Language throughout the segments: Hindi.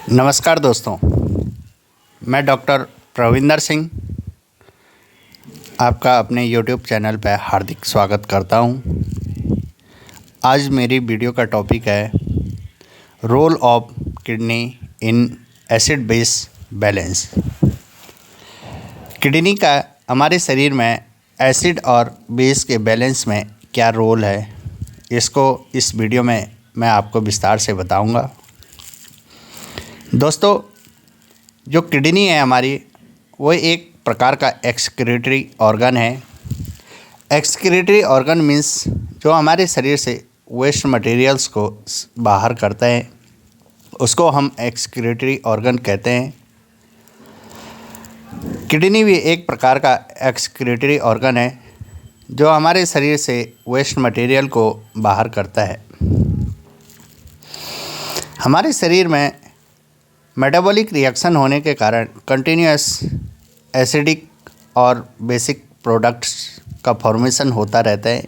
नमस्कार दोस्तों, मैं डॉक्टर प्रविंदर सिंह आपका अपने यूट्यूब चैनल पर हार्दिक स्वागत करता हूं। आज मेरी वीडियो का टॉपिक है role of kidney in acid base balance. Kidney का हमारे शरीर में एसिड और बेस के बैलेंस में क्या रोल है, इसको इस वीडियो में मैं आपको विस्तार से बताऊंगा। दोस्तों, जो किडनी है हमारी, वो एक प्रकार का एक्सक्रीटरी ऑर्गन है। एक्सक्रीटरी ऑर्गन मीन्स जो हमारे शरीर से वेस्ट मटेरियल्स को बाहर करता है, उसको हम एक्सक्रीटरी ऑर्गन कहते हैं। किडनी भी एक प्रकार का एक्सक्रीटरी ऑर्गन है जो हमारे शरीर से वेस्ट मटेरियल को बाहर करता है। हमारे शरीर में मेटाबॉलिक रिएक्शन होने के कारण कंटिन्यूअस एसिडिक और बेसिक प्रोडक्ट्स का फॉर्मेशन होता रहता है।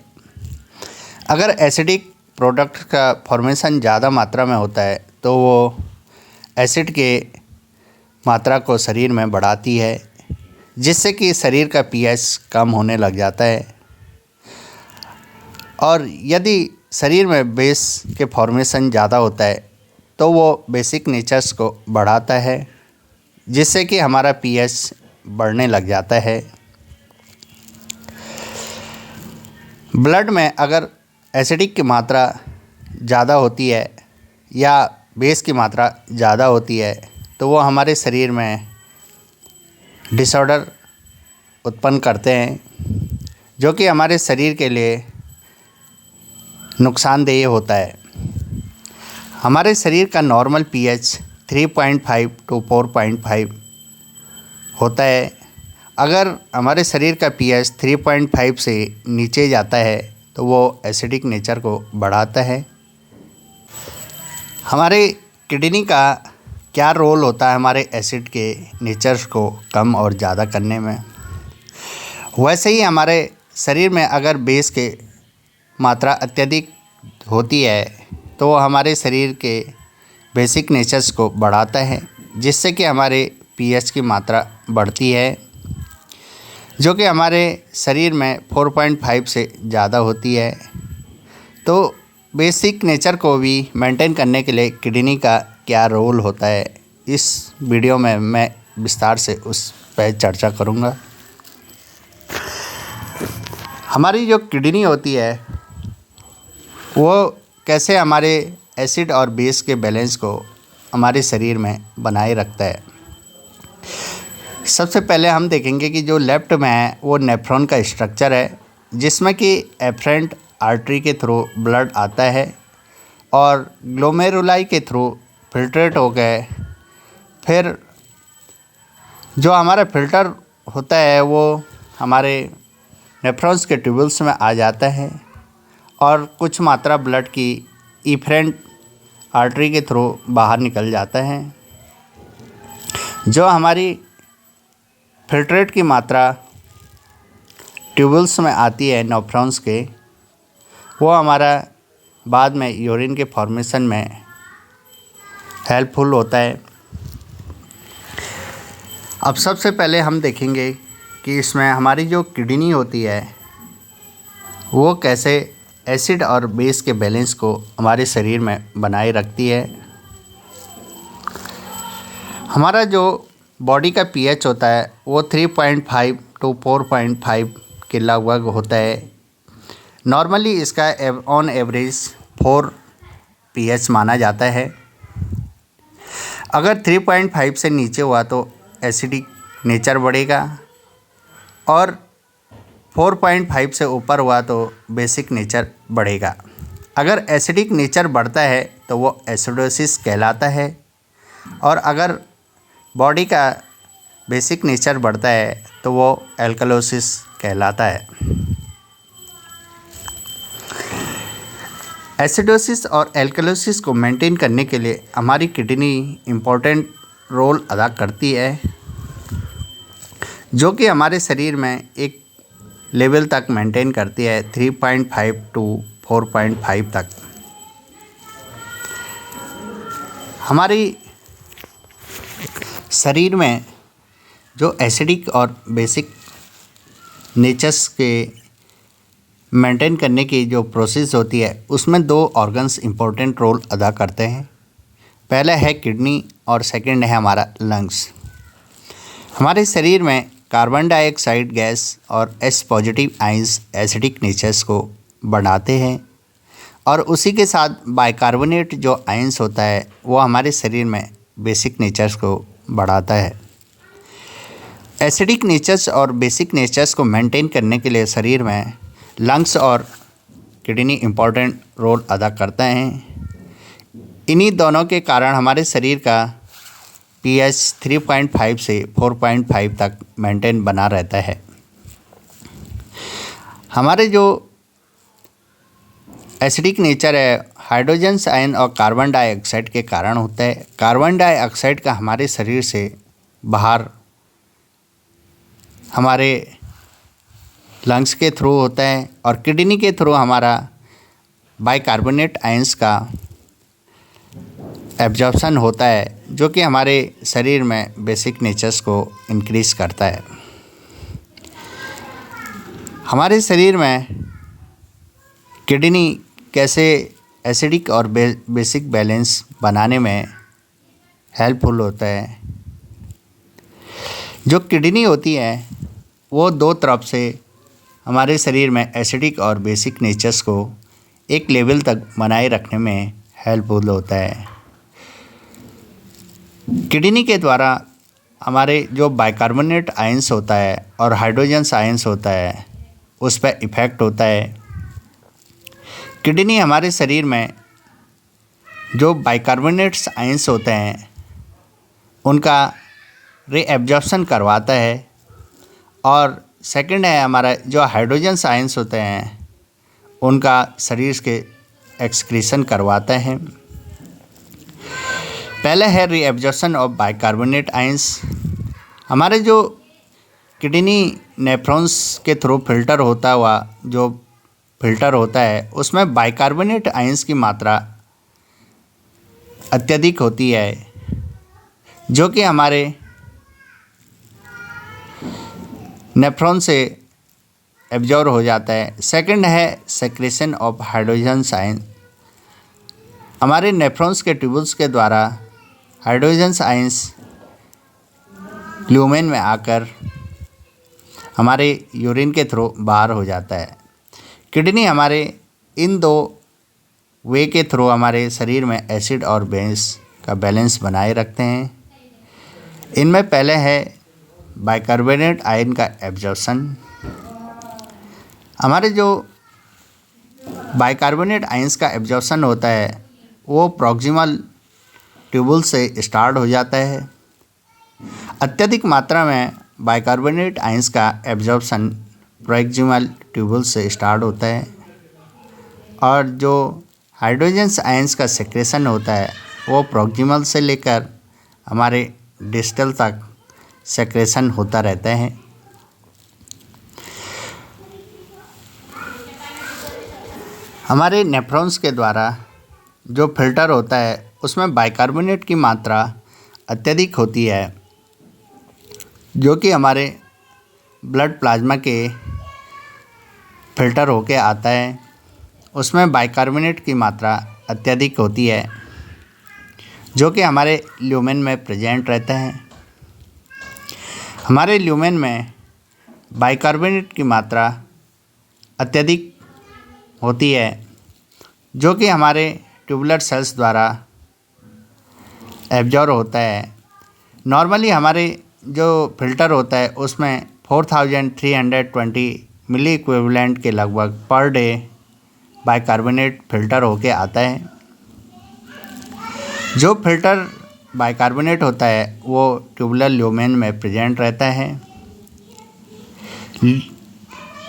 अगर एसिडिक प्रोडक्ट का फॉर्मेशन ज़्यादा मात्रा में होता है तो वो एसिड के मात्रा को शरीर में बढ़ाती है, जिससे कि शरीर का पीएच कम होने लग जाता है। और यदि शरीर में बेस के फॉर्मेशन ज़्यादा होता है तो वो बेसिक नेचर्स को बढ़ाता है, जिससे कि हमारा पीएच बढ़ने लग जाता है। ब्लड में अगर एसिडिक की मात्रा ज़्यादा होती है या बेस की मात्रा ज़्यादा होती है तो वो हमारे शरीर में डिसऑर्डर उत्पन्न करते हैं, जो कि हमारे शरीर के लिए नुकसानदेह होता है। हमारे शरीर का नॉर्मल पीएच 3.5 टू 4.5 होता है। अगर हमारे शरीर का पीएच 3.5 से नीचे जाता है तो वो एसिडिक नेचर को बढ़ाता है। हमारे किडनी का क्या रोल होता है हमारे एसिड के नेचर्स को कम और ज़्यादा करने में, वैसे ही हमारे शरीर में अगर बेस के मात्रा अत्यधिक होती है तो वो हमारे शरीर के बेसिक नेचर्स को बढ़ाता है, जिससे कि हमारे पीएच की मात्रा बढ़ती है, जो कि हमारे शरीर में 4.5 से ज़्यादा होती है। तो बेसिक नेचर को भी मेंटेन करने के लिए किडनी का क्या रोल होता है, इस वीडियो में मैं विस्तार से उस पर चर्चा करूँगा। हमारी जो किडनी होती है वो कैसे हमारे एसिड और बेस के बैलेंस को हमारे शरीर में बनाए रखता है। सबसे पहले हम देखेंगे कि जो लेफ़्ट में है वो नेफ्रॉन का स्ट्रक्चर है, जिसमें कि एफरेंट आर्टरी के थ्रू ब्लड आता है और ग्लोमेरुलाई के थ्रू फिल्ट्रेट हो गए। फिर जो हमारा फ़िल्टर होता है वो हमारे नेफ्रॉन्स के ट्यूबल्स में आ जाता है और कुछ मात्रा ब्लड की इफरेंट आर्टरी के थ्रू बाहर निकल जाता है। जो हमारी फिल्ट्रेट की मात्रा ट्यूबल्स में आती है नेफ्रॉन्स के, वो हमारा बाद में यूरिन के फॉर्मेशन में हेल्पफुल होता है। अब सबसे पहले हम देखेंगे कि इसमें हमारी जो किडनी होती है वो कैसे एसिड और बेस के बैलेंस को हमारे शरीर में बनाए रखती है। हमारा जो बॉडी का पीएच होता है वो 3.5 टू 4.5 के लगभग होता है। नॉर्मली इसका ऑन एवरेज 4 पीएच माना जाता है। अगर 3.5 से नीचे हुआ तो एसिडिक नेचर बढ़ेगा और 4.5 से ऊपर हुआ तो बेसिक नेचर बढ़ेगा। अगर एसिडिक नेचर बढ़ता है तो वो एसिडोसिस कहलाता है, और अगर बॉडी का बेसिक नेचर बढ़ता है तो वो एल्कलोसिस कहलाता है। एसिडोसिस और एल्कलोसिस को मेंटेन करने के लिए हमारी किडनी इम्पोर्टेंट रोल अदा करती है, जो कि हमारे शरीर में एक लेवल तक मेंटेन करती है 3.5 टू 4.5 तक। हमारी शरीर में जो एसिडिक और बेसिक नेचर्स के मेंटेन करने की जो प्रोसेस होती है उसमें दो ऑर्गन्स इम्पोर्टेंट रोल अदा करते हैं। पहला है किडनी और सेकंड है हमारा लंग्स। हमारे शरीर में कार्बन डाइऑक्साइड गैस और as positive ions acidic natures को बढ़ाते हैं और उसी के साथ बाइकार्बोनेट जो आयंस होता है वो हमारे शरीर में बेसिक नेचर्स को बढ़ाता है। एसिडिक नेचर्स और बेसिक नेचर्स को मेंटेन करने के लिए शरीर में लंग्स और किडनी इम्पोर्टेंट रोल अदा करते हैं। इन्हीं दोनों के कारण हमारे शरीर का pH 3.5 से 4.5 तक मेंटेन बना रहता है। हमारे जो एसिडिक नेचर है हाइड्रोजन्स आयन और कार्बन डाइऑक्साइड के कारण होता है। कार्बन डाइऑक्साइड का हमारे शरीर से बाहर हमारे लंग्स के थ्रू होता है और किडनी के थ्रू हमारा बाइकार्बोनेट आयंस का एब्जॉर्प्शन होता है जो कि हमारे शरीर में बेसिक नेचर्स को इंक्रीज़ करता है। हमारे शरीर में किडनी कैसे एसिडिक और बेसिक बैलेंस बनाने में हेल्पफुल होता है। जो किडनी होती है वो दो तरफ से हमारे शरीर में एसिडिक और बेसिक नेचर्स को एक लेवल तक बनाए रखने में हेल्पफुल होता है। किडनी के द्वारा हमारे जो बाइकार्बोनेट आयंस होता है और हाइड्रोजन्स आयंस होता है उस पर इफ़ेक्ट होता है। किडनी हमारे शरीर में जो बाइकार्बोनेट्स आयंस होते हैं उनका रीएब्जॉर्प्शन करवाता है और सेकंड है हमारा जो हाइड्रोजन्स आयंस होते हैं उनका शरीर के एक्सक्रीशन करवाता है। पहले है रीएब्जॉर्प्शन ऑफ बाइकार्बोनेट आयंस। हमारे जो किडनी नेफ्रॉन्स के थ्रू फिल्टर होता हुआ जो फिल्टर होता है उसमें बाइकार्बोनेट आयंस की मात्रा अत्यधिक होती है जो कि हमारे नेफ्रॉन से एब्जॉर्ब हो जाता है। सेकंड है सेक्रेशन ऑफ हाइड्रोजन्स आयन। हमारे नेफ्रॉन्स के ट्यूबल्स के द्वारा हाइड्रोजन्स आयंस ल्यूमेन में आकर हमारे यूरिन के थ्रू बाहर हो जाता है। किडनी हमारे इन दो वे के थ्रू हमारे शरीर में एसिड और बेस का बैलेंस बनाए रखते हैं। इनमें पहले है बाइकार्बोनेट आयन का एब्जॉर्प्शन। हमारे जो बाइकार्बोनेट आयंस का एब्जॉर्प्शन होता है वो प्रॉक्सिमल ट्यूबुल से स्टार्ट हो जाता है। अत्यधिक मात्रा में बाइकार्बोनेट आयंस का एब्जॉर्प्शन प्रॉक्सिमल ट्यूबुल से स्टार्ट होता है और जो हाइड्रोजन्स आयंस का सेक्रेशन होता है वो प्रॉक्सिमल से लेकर हमारे डिस्टल तक सेक्रेशन होता रहता है। हमारे नेफ्रॉन्स के द्वारा जो फिल्टर होता है उसमें बाइकार्बोनेट की मात्रा अत्यधिक होती है जो कि हमारे ब्लड प्लाज्मा के फिल्टर होके आता है। उसमें बाइकार्बोनेट की मात्रा अत्यधिक होती है जो कि हमारे ल्यूमेन में प्रेजेंट रहता है। हमारे ल्यूमेन में बाइकार्बोनेट की मात्रा अत्यधिक होती है जो कि हमारे ट्यूबुलर सेल्स द्वारा एब्जॉर्ब होता है। नॉर्मली हमारे जो फिल्टर होता है उसमें 4320 मिली इक्विवेलेंट के लगभग पर डे बाइकार्बोनेट फ़िल्टर होके आता है। जो फिल्टर बाइकार्बोनेट होता है वो ट्यूबुलर ल्यूमेन में प्रेजेंट रहता है।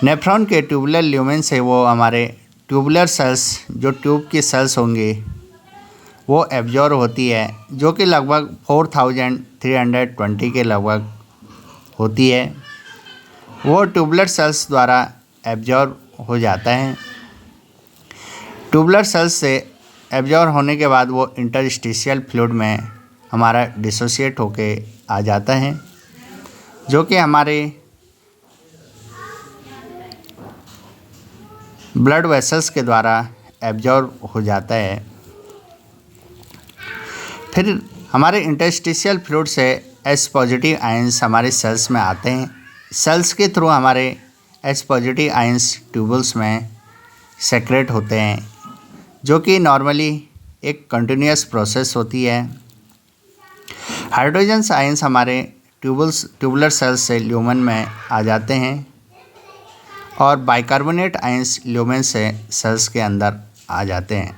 नेफ्रॉन के ट्यूबुलर ल्यूमेन से वो हमारे ट्यूबुलर सेल्स जो ट्यूब की सेल्स होंगी वो एब्जॉर्ब होती है जो कि लगभग 4320 के लगभग होती है। वो ट्यूबुलर सेल्स द्वारा एब्जॉर्ब हो जाता है। ट्यूबुलर सेल्स से एब्जॉर्ब होने के बाद वो इंटरस्टिशियल फ्लूइड में हमारा डिसोसिएट होके आ जाता है, जो कि हमारे ब्लड वेसल्स के द्वारा एब्जॉर्ब हो जाता है। फिर हमारे इंटरस्टिशियल फ्लूइड से एच पॉजिटिव आयंस हमारे सेल्स में आते हैं। सेल्स के थ्रू हमारे एच पॉजिटिव आयंस ट्यूबल्स में सेक्रेट होते हैं, जो कि नॉर्मली एक कंटिन्यूअस प्रोसेस होती है। हाइड्रोजन आयंस हमारे ट्यूबुलर सेल्स से ल्यूमेन में आ जाते हैं और बाइकार्बोनेट आयंस ल्यूमेन से सेल्स के अंदर आ जाते हैं।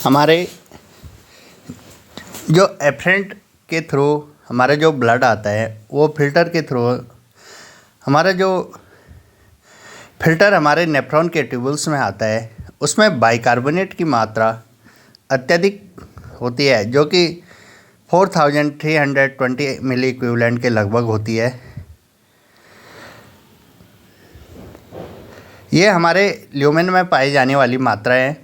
हमारे जो एफरेंट के थ्रू हमारा जो ब्लड आता है, वो फिल्टर के थ्रू हमारा जो फिल्टर हमारे नेफ्रॉन के ट्यूबल्स में आता है, उसमें बाइकार्बोनेट की मात्रा अत्यधिक होती है, जो कि 4320 मिली इक्विवेलेंट के लगभग होती है। ये हमारे ल्यूमेन में पाई जाने वाली मात्रा है।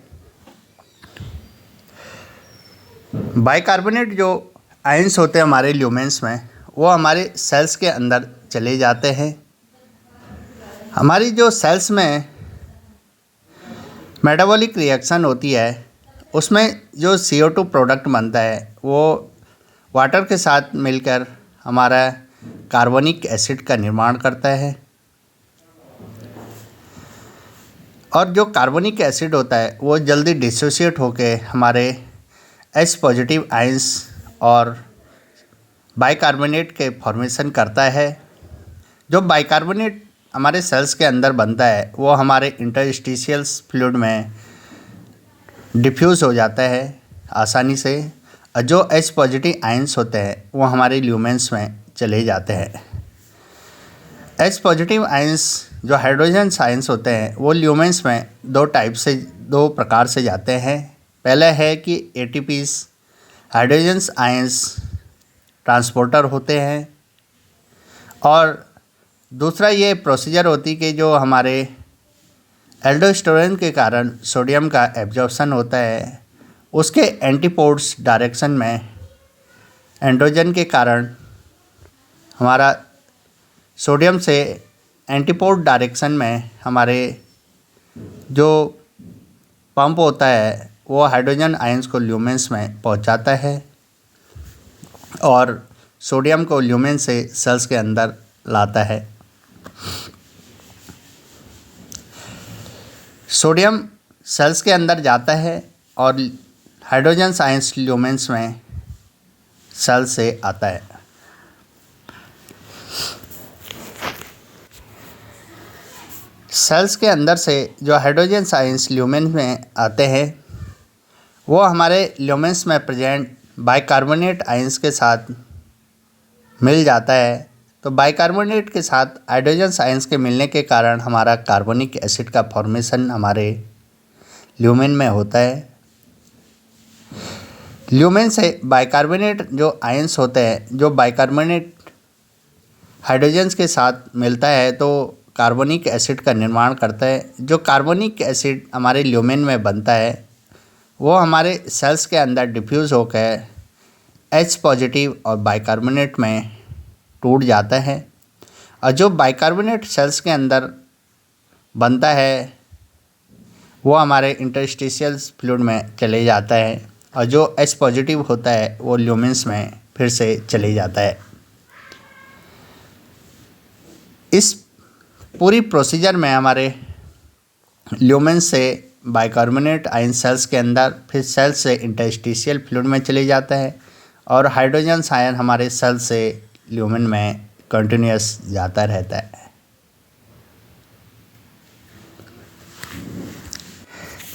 बाइकार्बोनेट जो आयंस होते हैं हमारे ल्यूमेंस में, वो हमारे सेल्स के अंदर चले जाते हैं। हमारी जो सेल्स में मेटाबॉलिक रिएक्शन होती है, उसमें जो CO2 प्रोडक्ट बनता है, वो वाटर के साथ मिलकर हमारा कार्बोनिक एसिड का निर्माण करता है। और जो कार्बोनिक एसिड होता है, वो जल्दी डिसोसिएट होके हमारे एच पॉजिटिव आयंस और बाइकार्बोनेट के फॉर्मेशन करता है। जो बाइकार्बोनेट हमारे सेल्स के अंदर बनता है, वो हमारे इंटरस्टिशियल फ्लूइड में डिफ्यूज़ हो जाता है आसानी से, और जो एच पॉजिटिव आयंस होते हैं वो हमारे ल्यूमेंस में चले जाते हैं। एच पॉजिटिव आयंस जो हाइड्रोजन आयंस होते हैं, वो ल्यूमेंस में दो प्रकार से जाते हैं। पहला है कि ATPs हाइड्रोजन आयंस ट्रांसपोर्टर होते हैं, और दूसरा ये प्रोसीजर होती कि जो हमारे एल्डोस्टेरोन के कारण सोडियम का एब्जॉर्प्शन होता है, उसके एंटीपोड्स डायरेक्शन में एंड्रोजन के कारण हमारा सोडियम से एंटीपोड डायरेक्शन में हमारे जो पंप होता है, वो हाइड्रोजन आयंस को ल्यूमेंस में पहुंचाता है और सोडियम को ल्यूमेन से सेल्स के अंदर लाता है। सोडियम सेल्स के अंदर जाता है और हाइड्रोजन आयंस ल्यूमेंस में सेल से आता है। सेल्स के अंदर से जो हाइड्रोजन आयंस ल्यूमेन में आते हैं, वो हमारे ल्यूमेंस में प्रेजेंट बाइकार्बोनेट आयंस के साथ मिल जाता है। तो बाइकार्बोनेट के साथ हाइड्रोजन आयंस के मिलने के कारण हमारा कार्बोनिक एसिड का फॉर्मेशन हमारे ल्यूमेन में होता है। ल्यूमेन से बाइकार्बोनेट जो आयंस होते हैं, जो बाइकार्बोनेट हाइड्रोजन के साथ मिलता है तो कार्बोनिक एसिड का निर्माण करता है। जो कार्बोनिक एसिड हमारे ल्यूमेन में बनता है, वो हमारे सेल्स के अंदर डिफ्यूज़ होकर H पॉजिटिव और बाइकार्बोनेट में टूट जाता है, और जो बाइकार्बोनेट सेल्स के अंदर बनता है, वो हमारे इंटरस्टिशियल फ्लूइड में चले जाता है, और जो H पॉजिटिव होता है वो ल्यूमेंस में फिर से चले जाता है। इस पूरी प्रोसीजर में हमारे ल्यूमेंस से बाइकार्बोनेट आयन सेल्स के अंदर, फिर सेल्स से इंटरस्टिशियल फ्लूइड में चले जाता है, और हाइड्रोजन आयन हमारे सेल से ल्यूमेन में कंटिन्यूअस जाता रहता है।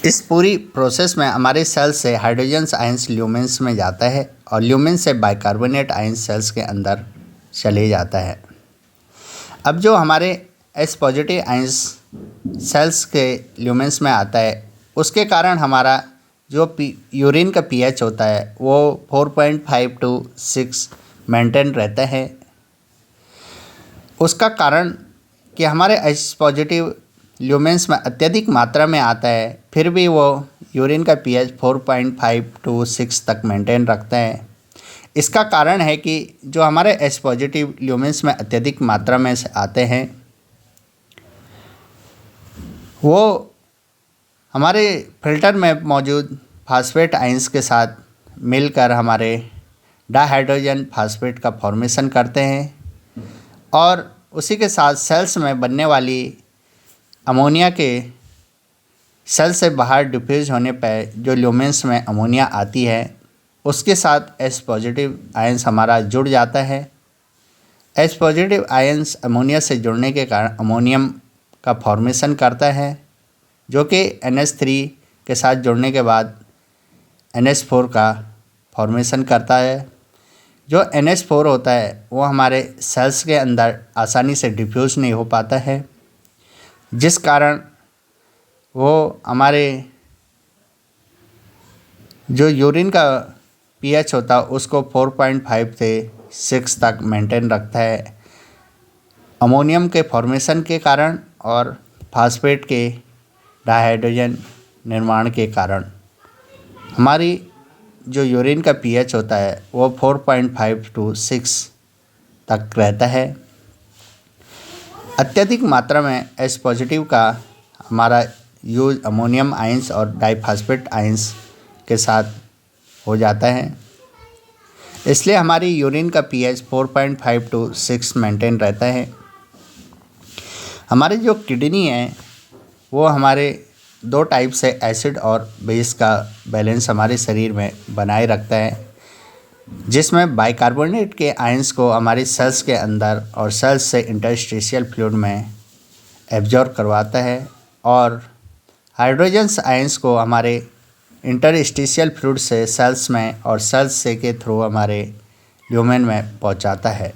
इस पूरी प्रोसेस में हमारे सेल से हाइड्रोजन आयंस ल्यूमेंस में जाता है और ल्यूमेन से बाइकार्बोनेट आयन सेल्स के अंदर चले जाता है। अब जो हमारे H पॉजिटिव आयंस सेल्स के ल्यूमेंस में आता है, उसके कारण हमारा जो यूरिन का pH होता है वो 4.5 to 6 मेंटेन रहता है। उसका कारण कि हमारे H पॉजिटिव ल्यूमेंस में अत्यधिक मात्रा में आता है, फिर भी वो यूरिन का पीएच 4.5 टू 6 तक मेंटेन रखते हैं। इसका कारण है कि जो हमारे एच पॉजिटिव ल्यूमेंस में अत्यधिक मात्रा में से आते हैं वो हमारे फिल्टर में मौजूद फास्फेट आयंस के साथ मिलकर हमारे डाइहाइड्रोजन फास्फेट का फॉर्मेशन करते हैं और उसी के साथ सेल्स में बनने वाली अमोनिया के सेल से बाहर डिफ्यूज होने पर जो ल्यूमेंस में अमोनिया आती है उसके साथ एच पॉजिटिव आयंस हमारा जुड़ जाता है। एच पॉजिटिव आयंस अमोनिया से जुड़ने के कारण अमोनियम का फॉर्मेशन करता है जो कि NH3 के साथ जुड़ने के बाद NH4 का फॉर्मेशन करता है। जो NH4 होता है वो हमारे सेल्स के अंदर आसानी से डिफ्यूज़ नहीं हो पाता है, जिस कारण वो हमारे जो यूरिन का पीएच होता है उसको 4.5 से 6 तक मेंटेन रखता है अमोनियम के फॉर्मेशन के कारण और फास्फेट के डाइहाइड्रोजन निर्माण के कारण। हमारी जो यूरिन का पीएच होता है वो 4.5 टू 6 तक रहता है। अत्यधिक मात्रा में एच पॉजिटिव का हमारा यूज अमोनियम आयंस और डाइफास्फेट आयंस के साथ हो जाता है, इसलिए हमारी यूरिन का पीएच 4.5 टू 6 मेंटेन रहता है। हमारी जो किडनी है वो हमारे दो टाइप से एसिड और बेस का बैलेंस हमारे शरीर में बनाए रखता है, जिसमें बाइकार्बोनेट के आयंस को हमारी सेल्स के अंदर और सेल्स से इंटरस्टिशियल फ्लूइड में एब्जॉर्ब करवाता है और हाइड्रोजन्स आयंस को हमारे इंटरस्टिशियल फ्लूइड से सेल्स में और सेल्स से के थ्रू हमारे ल्यूमेन में पहुंचाता है।